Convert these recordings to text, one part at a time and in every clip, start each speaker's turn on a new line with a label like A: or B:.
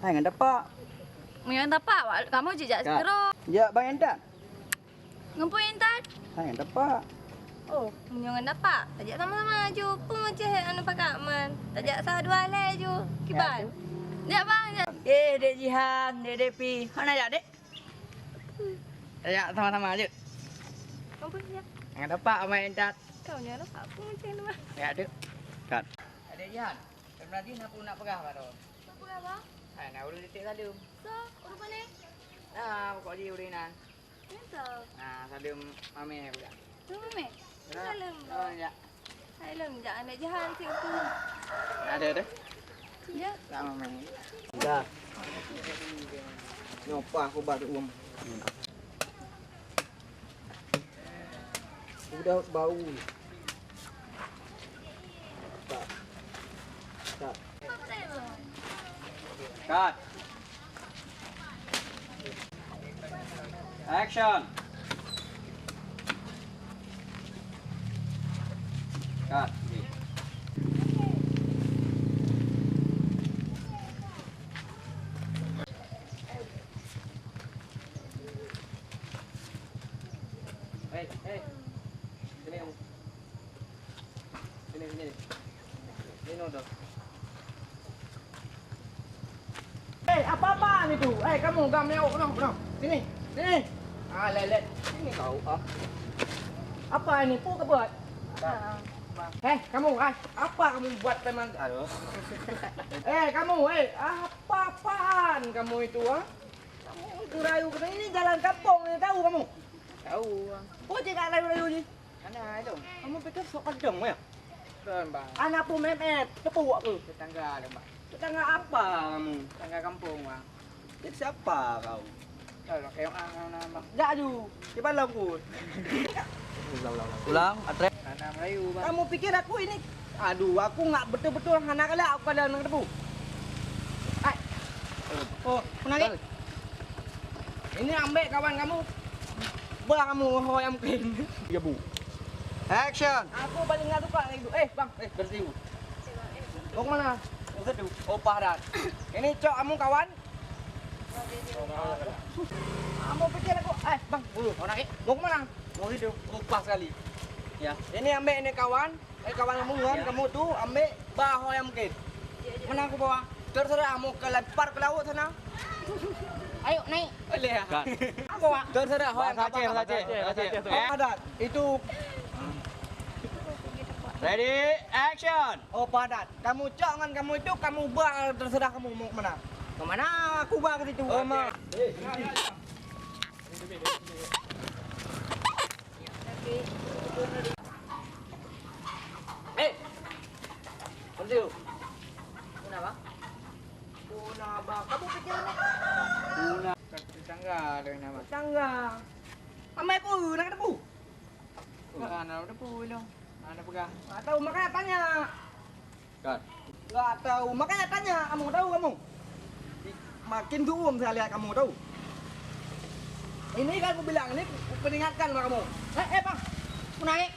A: Hai nganda pak.
B: Yang tapak, kamu jejak segera.
A: Ya bang endan.
B: Ngumpul intan.
A: Hai nganda pak.
B: Oh, jangan dapat. Tajak sama-sama je. Pun macam anu pakai aman. Tajak sah dua le je. Kiban. Ya bang, ya.
A: Dek Jihan, Dek Pi. Mana ya, Dek? Ya, sama-sama aja.
B: Ngumpul ya.
A: Nganda pak main endan.
B: Kau ni dapat pun macam tu.
A: Ya, Dek. Kat. Dek Jihan. Berarti nak pegah apa tu?
B: Apa apa?
A: Hai, nak urus titik salum.
B: So, apa ni?
A: Nah, pokok di urinan.
B: Itu.
A: Nah, salum mame pula.
B: Tu meme. Salam.
A: Oh, ya.
B: Salam, jangan nak jahan situ.
A: Ada deh.
B: Ya.
A: Sama mame. Dah. Nyopa aku baru udah bau. Tak. Tak.
B: Apa saya bang?
A: Cut. Action. Cut. Hey. Sini kamu. Sini. Ini udah. Apa-apaan itu? Kamu gameo, no. Sini. Ah, lelet. Sini kau. Apa ini? Pu ke buat? Kamu, apa kamu buat memang? Aduh. Kamu, apa-apaan kamu itu, Kamu itu rayu, ini jalan kampung, tahu kamu? Tahu. Oh, jangan rayu-rayu ni. Mana itu? Kamu pikir sok kedeng ya? Bukan, Bang. Anak pun memet, tepu aku. Tetangga ada, Bang. Tetangga apa kamu? Tetangga kampung, Bang. Jadi siapa kau? Kalau kayak nama. Enggak ju. Di malam pun. Ulang, atre. Anak Melayu, Bang. Kamu pikir aku ini aduh, aku enggak betul-betul anak kala aku ada nang tepu. Oh, menangis. Ini ambek kawan kamu. Bah kamu hoyam clean. Ya, Bu. Action. Aku paling enggak suka itu. Bang, bersih. Mau kemana? Oh, padat. Ini cok kamu kawan. Kamu pikir aku, bang, mau naik? Mau kemana? Mau hidup, pas sekali. Ya, ini ambek ini kawan, kawan kamu kan, kamu tuh ambek baho yang mungkin. Mana aku bawa? Terserah kamu ke lempar ke laut sana. Ayo naik. Boleh ya? Bawa. Terserah ho yang Aceh. Padat. Itu. Ready, action. Oh padat. Kamu jangan kamu itu kamu bah terserah kamu mau kemana. Kemana aku bah ke situ. Oh ma. Berhenti. Kenapa? Kenapa? Kamu pikir apa? Guna. Tetangga ada nama. Tetangga. Amai aku nak debu. Bukan nak debu lo. Mana pegang? Enggak tahu makanya tanya. Kan. Enggak tahu makanya tanya. Kamu tahu kamu? Makin tuum saya lihat kamu tahu. Ini kan aku bilang ini peringatkan sama kamu. Bang. Mau naik?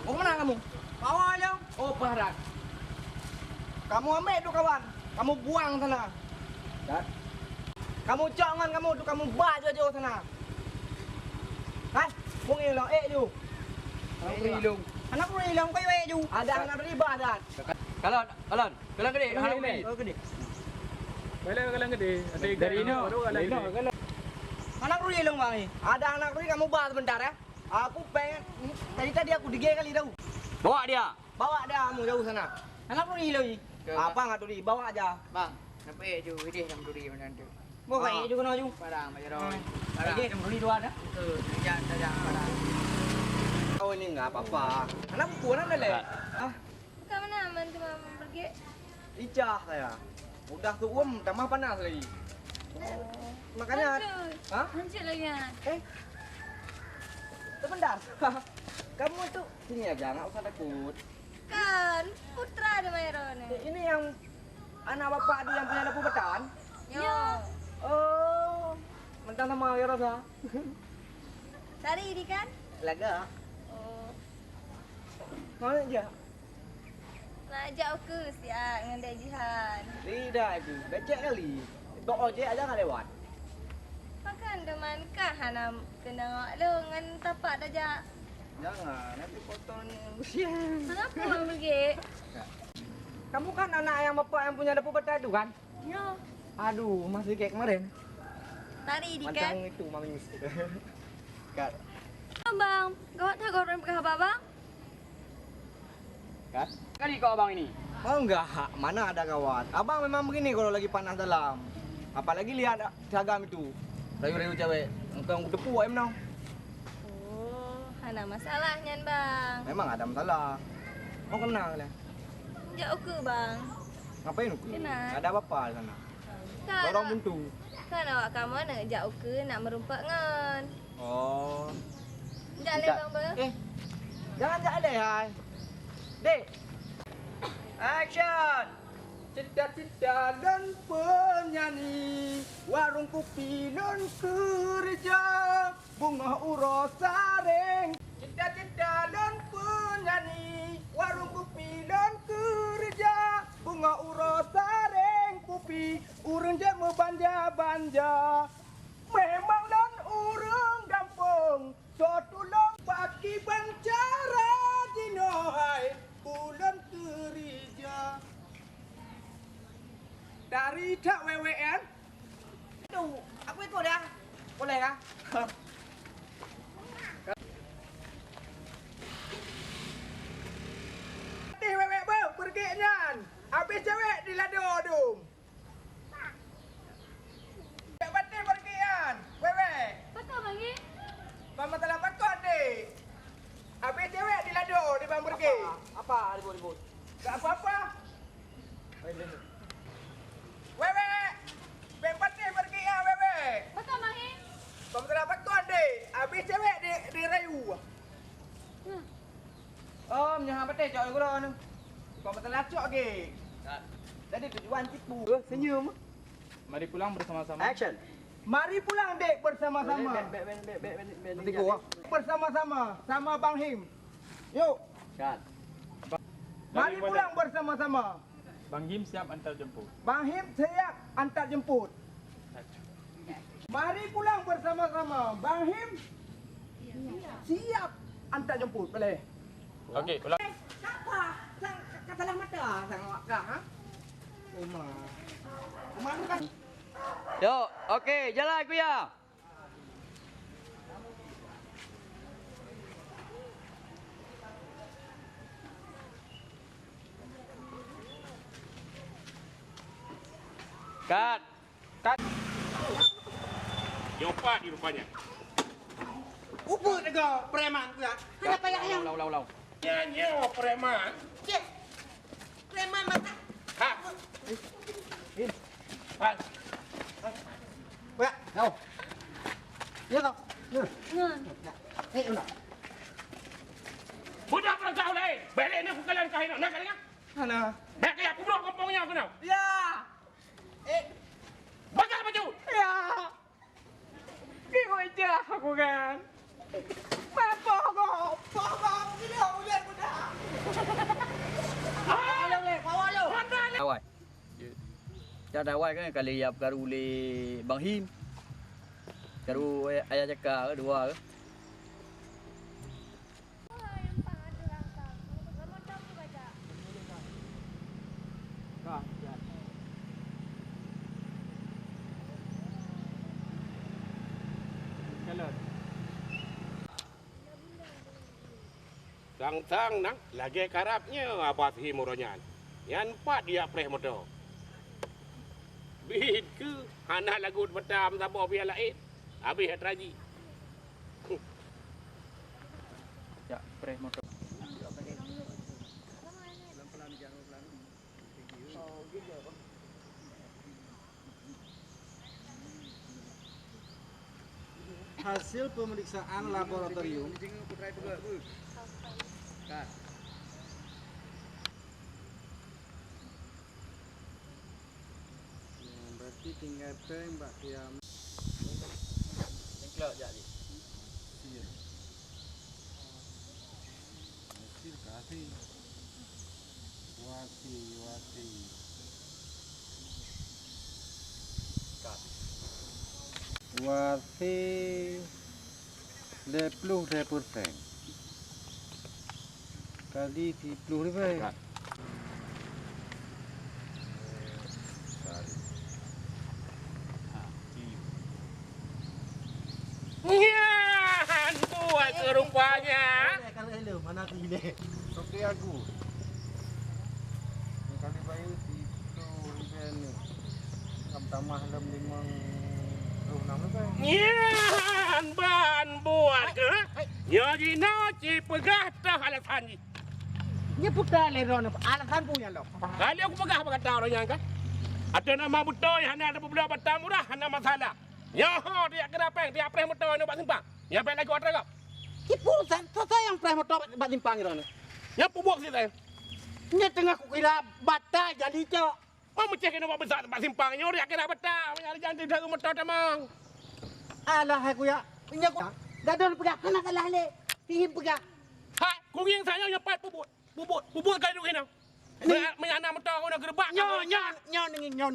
A: Mau kemana kamu? Bawa aja. Oh, barat. Kamu ambil tu kawan. Kamu buang sana. Dan kamu jangan kamu tu kamu baju aja sana. Mau ngilang ju. Ngilang. Anak lu ngilang kayu ju. Ada anak riba ada. Kalon gede. Gede.
C: Kalang gede.
A: Dari ini. Anak lu ngilang bang. Ada anak lu kamu bahas sebentar ya. Aku pengen tadi aku digigit kali tahu. Bawa dia kamu jauh sana. Anak lu ngilang. Apa nggak tuli? Bawa aja. Bang, sampai ju ini jam tuli macam tu. Mau kayak juga no ju. Parang macam roy. Parang jam tuli dua ada. Jangan parang. Kau ini nggak apa-apa. Anak puan ada le.
B: Bukan mana aman cuma pergi.
A: Icah saya. Udah tuum tambah panas lagi. Makanya.
B: Hancur lagi.
A: Sebentar. Kamu tuh sini aja nggak usah takut.
B: Kan putra ada Mayron.
A: Ini yang anak bapak dia yang punya dapur betan.
B: Yo.
A: Oh, mentang sama ya rasa.
B: Cari ini kan?
A: Laga.
B: Oh.
A: Mana aja?
B: Nak ajak aku siap dengan Dek Jihan.
A: Tidak itu, becek kali. Tok ojek aja nggak lewat.
B: Makan deman kah Hana kena ngak lu ngan tapak tajak.
A: Jangan, nanti kotornya usian.
B: Kenapa bang pergi?
A: Kamu kan anak yang bapak yang punya dapur bertadu kan?
B: Ya.
A: Aduh, masih kayak kemarin.
B: Tari di
A: Macam
B: kan.
A: itu mami. Kat.
B: Bang, gawat tak goreng ke apa bang?
A: Kat.
C: Kali kau abang ini.
A: Oh enggak, mana ada gawat. Abang memang begini kalau lagi panas dalam. Apalagi lihat seragam itu. Rayu-rayu cewek. Engkau depu emang.
B: Oh, Hana masalahnya bang.
A: Memang ada masalah. Mau kenal ya?
B: Jauh ke bang.
A: Ngapain aku?
B: Kenal.
A: Ada apa di sana?
B: Kan
A: Dorong buntu.
B: Kan awak kamu nak jauh ke nak merumpak ngan.
A: Oh.
B: Jak le bang ber.
A: Jangan leh hai. Dek. Action. Cita-cita dan penyanyi, warung kopi dan kerja, bunga uros sareng. Cita-cita dan penyanyi, warung kopi dan kerja, bunga uros sareng kopi, urang je membanja-banja. Memang dan urang gampang, so tulong bagi bancara dinohai bulan kerja. Dari tak WWN. Aduh, aku ikut ya. Boleh kah? Di WWN pergi nyan. Habis cewek di lado dum. Tak batin pergi nyan. WWN.
B: Betul bang ni?
A: Mama telah pakot ni. Habis cewek di lado di bang pergi. Apa ribut-ribut? Tak apa-apa. Wewe, bempat ni pergi ya wewe.
B: Betul bang ni?
A: Kamu telah pakot deh. Habis cewek di rayu. Oh, menyahat betul cok aku dah ni. Kamu telah cok ke? Jadi tujuan tipu. Senyum.
C: Mari pulang bersama-sama.
A: Action. Mari pulang dek bersama-sama. Bersama-sama sama Bang Him. Yuk.
C: Kat.
A: Mari pulang bersama-sama.
C: Bang Him siap antar jemput.
A: Bang Him siap antar jemput. Mari pulang bersama-sama. Bang Him siap antar jemput. Boleh?
C: Okey, ulang.
A: Siapa? Sang salah mata sang awak kah? Ha? Uma. Uma kan.
D: Yo, okey, jalan aku ya. Kat.
E: Jopak ni rupanya.
A: Upa juga preman tu ya. Kenapa yang
D: Ulang.
E: Nyanyo preman.
A: Cik. Preman mata.
E: Ha. Bang,
A: Ba. Đâu? Ya tau.
B: Ngan.
A: Nak.
E: budak perangkau lain. Balik ni aku kalian kain nak kalian.
A: Mana?
E: Nak kaya aku budak kampungnya aku nak.
A: Ya.
E: Bakal baju.
A: Ya. Kiko aja aku kan. Apa kau? Pokok ini aku lihat budak. Awal le, awal lo.
D: Awai. Jadi awai kan kali ya perkara ule Bang Him. Karu ayah cakap dua ke.
E: Sang-sang nang lagi karapnya abah himuronyan. Yang empat dia preh motor. Bid ke anak lagu betam tabah biar lain. Habis raji.
D: Ya, preh motor.
F: Hasil pemeriksaan laboratorium berarti tinggal Mbak Kiam.
D: Kelak jadi.
F: Iya. Hasil kasih. Wati. Wasi 20%. Kali 30 lebih.
E: Nyan buat rupanya.
F: Kalau hello mana aku gile. Okey aku. Kali bayu 30 lebih ni. Kam tambah dalam 56 lebih.
E: Nyan ban buat ke? Nyoji noci pegah tah alasan ni.
A: Nya putar leron alasan punya lo.
E: Kali aku pegah apa kata orang yang kan? Ada nama betul yang ada beberapa batang murah, ada masalah. Ya, dia kena peng, dia preh motor ni buat simpang. Ya, peng lagi order kau.
A: Ki pulsan saya yang preh motor bat simpang ron.
E: Ya, pubuk sih saya.
A: Nya tengah ku kira bata jadi cok.
E: Mau mecah kena buat besar tempat simpang. Dia kena batang. Mencari jantin dari motor tamang.
A: Alah aku ya. Nya ku gadon pegah kena kalah le. Tinggi pegah.
E: Hai, kuring saya nyepat pubuk. Pubuk kali dulu kena. Menyana motor kau nak gerbak.
A: Nyo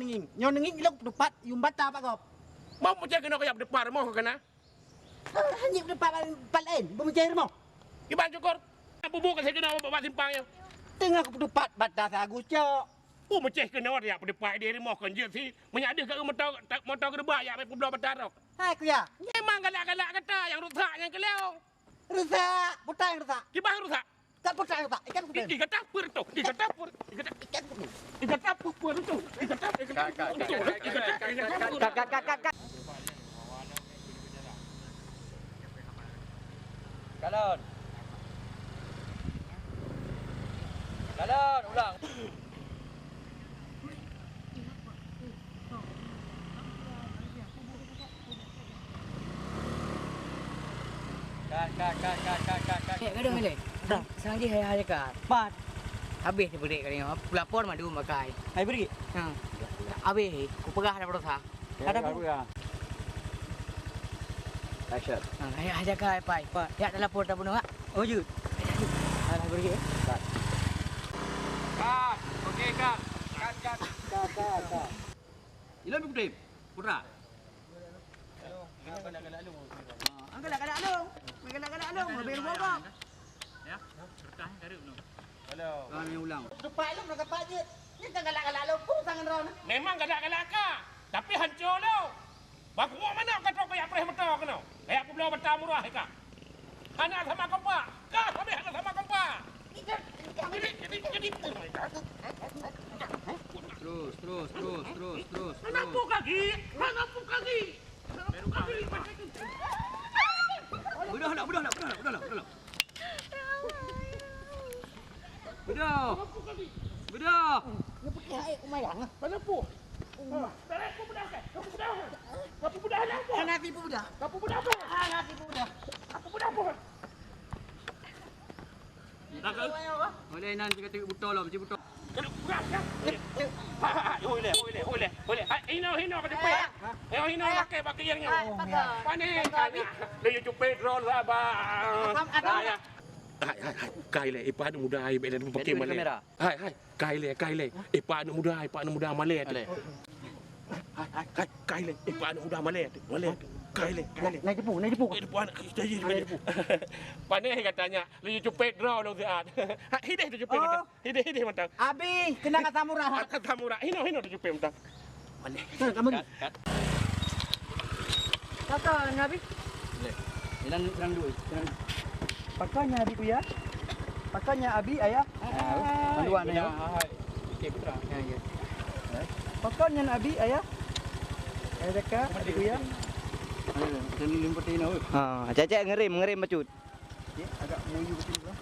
A: ningin lo depat yung bata pak kop.
E: Mau mecah kena kaya depan mau kena.
A: Hanya depat palain, bermencair mo.
E: Iban cukur. Pubuk saya kena buat simpangnya.
A: Tengah ku depat bata sagus cok.
E: Oh, mecah kena dia depan dia mau kerja si menyada ke motor gerbak ya pubuk batang rok.
A: Hai ku ya.
E: Memang galak-galak kata yang rusak yang keleo.
A: Rusak, putar yang rusak.
E: Kibah rusak.
A: Tak putar yang rusak. Ikan putar.
E: Ikan tapur tu. Ikan tapur.
A: Ikan putar.
E: Ikan tapur tu. Ikan tapur.
A: Kak.
D: Kalon. Kalon, ulang. Kat.
G: Nek kadang ni. Dah, sang dia hai dekat.
A: Pat.
G: Habis dia beri kat dia. Pelapor madu makai.
A: Hai pergi.
G: Ha. Habis ku pegah dah berusaha.
A: Ada apa?
D: Action.
G: Ha, hai dekat pai. Ya dah lapor dah bunuh.
A: Oh jut.
G: Hai pergi.
C: Kat. Okey, Kat. Kat.
D: Ilan putih? Putra.
A: Angkat alung. Angkat alung. Mobil bogok.
C: Ya. Kertas dari belum? Hello.
D: Kami ulang.
A: Depan lu nak apa je? Ni tengah alung pun tangan ron.
E: Memang galak-galak kah? Tapi hancur lo. Baku mana kata kau yang preh motor kena? Kayak aku belah batang murah kah? Anak sama kompak. Kah habis anak sama kompak. Jadi.
D: Terus.
E: Kenapa kaki?
D: Budah.
A: Ni pakai air umayang.
E: Kenapa? Aku budak kan? Aku budak apa?
A: Nanti pun dah.
E: Aku budak apa?
A: Nanti pun dah.
E: Aku budak apa? Nak ke?
D: Boleh nanti kata butol lah, macam butol.
E: Budak kan? Boleh. Hino ke depan. Hino pakai yang ni. Panik kan? Dia cupet roll lah ba. Kai le ipan muda ai bela pakai malay. Hai, kai le. Ipan muda malay. Hai, kai le ipan muda malay. Kai le.
A: Naik jepu.
E: Ipan jadi. Panik katanya, lu cupet draw dong siat. Hideh tu cupet mantap. Hideh mantap.
A: Abi, kena kata murah.
E: Kata murah. Hino tu cupet mantap. Panik.
A: Kamu.
G: Kakak Nabi.
D: Jangan duit.
A: Pakainya Abi ku ya. Pakainya Abi ayah.
D: Panduan ya.
C: Okey, Putra.
G: Ya.
A: Pakainya Abi ayah. Ayah dekat Abi ku ya.
D: Dan limpati na.
A: Cecek ngerim bacut.
F: Agak muyu betul lah.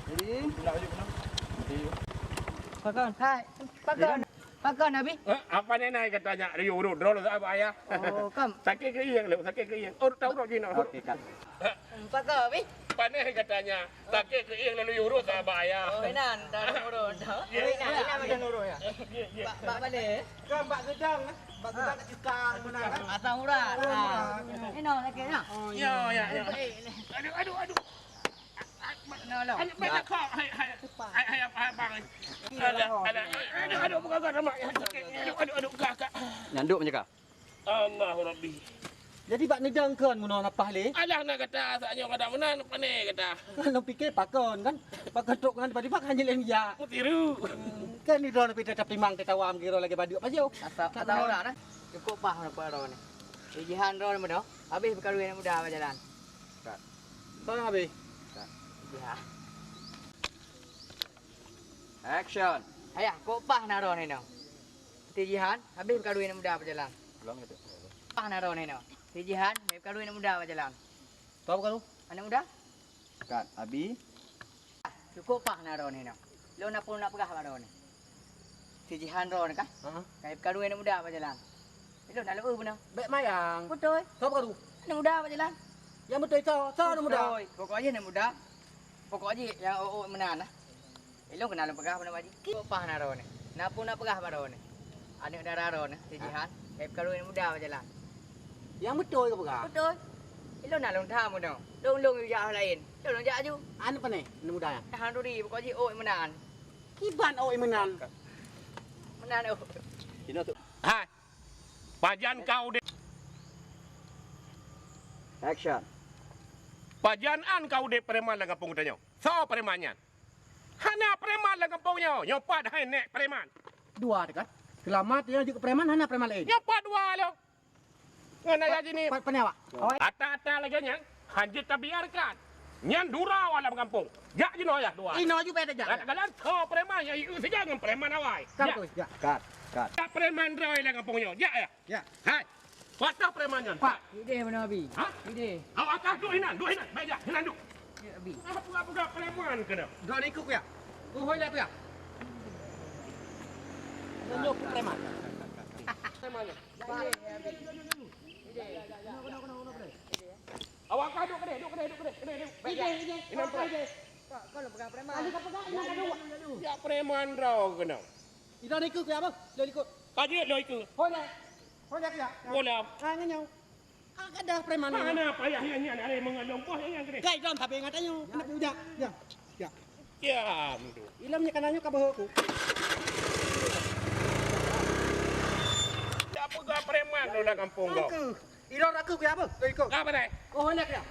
A: Jadi,
C: Pula baju penuh.
G: Pakon. Hai. Pakon Nabi.
E: Apa ni naik katanya? Riu draw lu apa ayah?
G: Oh, kam.
E: Sakit ke yang lu? Oh, tahu tak gini?
D: Okey, Kak.
G: Pakon Nabi.
E: Panik katanya. Sakit ke yang lalu urut apa ayah?
G: Oh, nan dah nurun dah. Ina macam nurun ya. Bak mana?
A: kan bak gedang, bak gedang nak cikar benar kan?
G: Atau urat. Ino lagi nah.
E: Ya. Aduh.
G: No.
E: Banyak kau. Hai abang. Aduh, bukan sama. Aduh, kakak.
D: Nyanduk macam kah?
E: Allahu Rabbi.
F: Jadi bak ni dengkeun mun napah le.
E: Alah nak kata asaknya kada menan pane kata.
F: Kalau fikir pakon kan. Pak ketuk kan tiba-tiba kan nyelen ya.
E: Mutiru.
F: Kan ni drone pita tapi mang kita wam kira lagi badu apa jauh.
G: Asap tak tahu dah. Cukup pah nak ron ni. Jihan ron mudah. Habis perkahwinan mudah berjalan.
F: Bang abi.
G: Jihan.
D: Action.
G: Ayah, kau pah nak ron ni no. Jihan, habis perkahwinan mudah berjalan.
D: Ulang itu.
G: Pah nak ron ni no. Jihan, habis perkahwinan mudah berjalan.
F: Tahu kan lu?
G: Anak muda?
D: Kat Abi.
G: Cukup pah nak ron ni no. Lo nak pun nak pegah ron ni. Jihan ron kah?
F: Ha.
G: Habis perkahwinan mudah berjalan. Lo nak lu benar.
F: Bek mayang.
G: Betul.
F: Tahu kan lu?
G: Anak muda berjalan.
F: Yang betul itu, tahu nak muda.
G: Pokoknya nak muda. Pokoknya yang menan lah. Lo kenal lo pegah benar baji. Cukup pah nak ron ni. Nak pun nak pegah ron ni. Anak darah ron ni. Jihan. Habis perkahwinan mudah berjalan.
F: Yang betul ke bukan?
G: Betul. Lo nak long tham muda. Long yang lain. Long jak aju.
F: Anu apa ni? Nak muda ya?
G: Tahan duri pokoknya menan.
F: Kiban oi menan.
G: Menan
D: Ini tu.
E: Hai. Pajan kau de.
D: Action.
E: Pajan an kau de preman lang kampung tanyo. So premannya. Hana preman lang kampungnya. Nyopat hai nek preman.
F: Dua dekat. Selamat dia juga preman hana preman lain.
E: Nyopat dua lo. Ngana ya sini.
F: Pat awak. Awak
E: Ata-ata lagi nya. Hanjit tabiarkan. Nyan dura walam kampung. Jak jino ya dua.
F: ino ju peda jak.
E: Katakan kau preman ya iu saja dengan preman awai.
F: Kan tu jak.
D: Kat. Kat.
E: Ya preman roy lang kampungnya. Ya ya.
F: Ya.
E: Hai. Patah premannya.
F: Pak.
G: Ide mana abi?
E: Ha?
G: Ide.
E: Awak atas duk hinan. Baik ya. Hinan duk.
G: Ya abi.
E: Apa preman kena?
F: Dua ikut ya. Tu hoi lah tu ya. Tunjuk preman.
E: Premannya.
G: Ide.
E: Awak kau duk kedai.
G: Ide.
E: Hinan preman.
G: Kau nak pegang preman.
E: Ya preman raw kena.
F: Ida ikut ya apa? Lo ikut.
E: Kaji lo ikut.
F: Hoi lah. Hoi lah ya.
E: Bola.
F: Ah nganyau. Agak dah preman.
E: Mana payah yang ada mengalung poh yang kedai.
F: Gai dalam tapi ingat ayo. Kena punya. Ya. Ya.
E: Ya, tu.
F: Ilamnya kanannya ka bahu aku.
E: Apa kau preman lo dalam kampung kau?
F: Aku. Ida aku ya apa? Lo ikut.
E: Apa dai?
F: Oh hoi lah ya.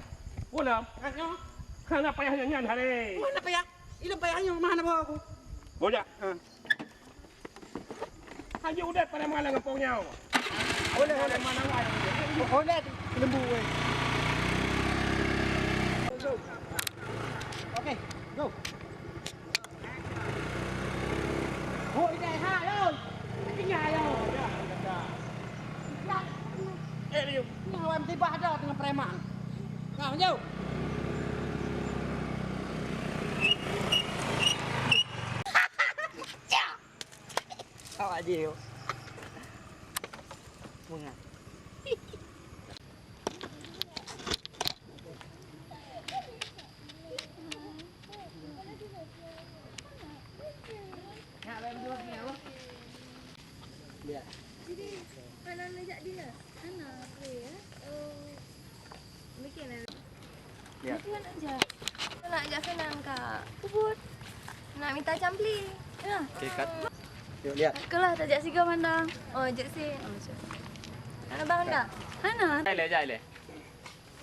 E: Bola.
F: Nganyau.
E: Kana payah yang hari.
F: Mana pa ya? Ilam pa ya mana bahu aku.
E: Boja.
F: Ha.
E: Hanya udah preman dalam kampungnya.
F: Boleh
E: Ada mana awai?
F: Hoi lah lembu we. Okey, go. Hoi dai ha ơi. Tinggal yo.
E: Liu.
F: Nah, awam tiba ada dengan preman. Ngau jauh.
G: Awak dia. Bunga. Nak main dua ni apa? Lihat.
B: Jadi, Hana ajak dia. Hana, ya. Oh. Bikin lah.
D: Ya.
B: Itu nak ajak. Nak ajak senang kak. Kubut. Nak minta campli. Ya.
D: Okey, kat. Yuk lihat.
B: Kelah tak ajak siga pandang. Oh, ajak si. Oh, macam. Hana bang dah. Hana.
D: Jai le.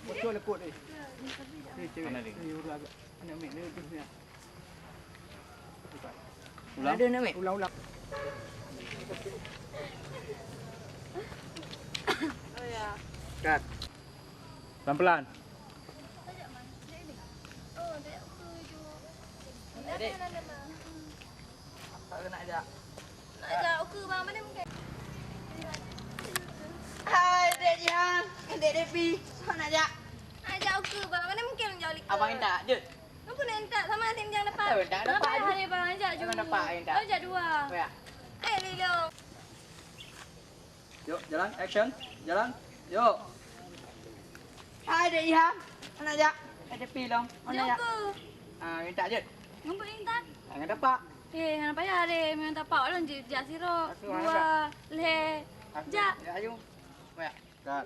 F: Betul lekut ni.
D: Mana ni?
F: Anak mek dia tu ni.
D: Ulang.
G: Ada nak mek?
F: Ulang-ulang.
B: Oh ya.
D: Kat. Pelan-pelan.
B: Oh, tak ajak aku je.
G: Adik.
B: Nak.
G: Tak nak ajak.
B: Nak ajak aku bang mana mungkin.
G: Hai Dek Jihan. Dek Depi. Nak ajak.
B: Nak ajak aku bang mana mungkin ajak Lika.
G: Abang minta je.
B: Apa nak minta sama nanti jangan dapat.
G: Tak, tak dapat je.
B: Hari bang ajak je.
G: Jangan dapat, minta.
B: Ajak dua.
G: Ya.
B: Lilo.
D: Yuk, jalan. Action. Jalan. Yuk.
G: Hai Dek Jihan. Nak ajak. Dek Depi long. Nak
B: Ajak
G: ajak.
B: aku.
G: Minta je.
B: Ngapa minta?
G: Jangan dapat.
B: Hang payah deh, memang tak pak orang jak sirok.
G: Satu orang
B: Dua, le. Jak.
G: Ya, ayo. Ya.
D: Kat.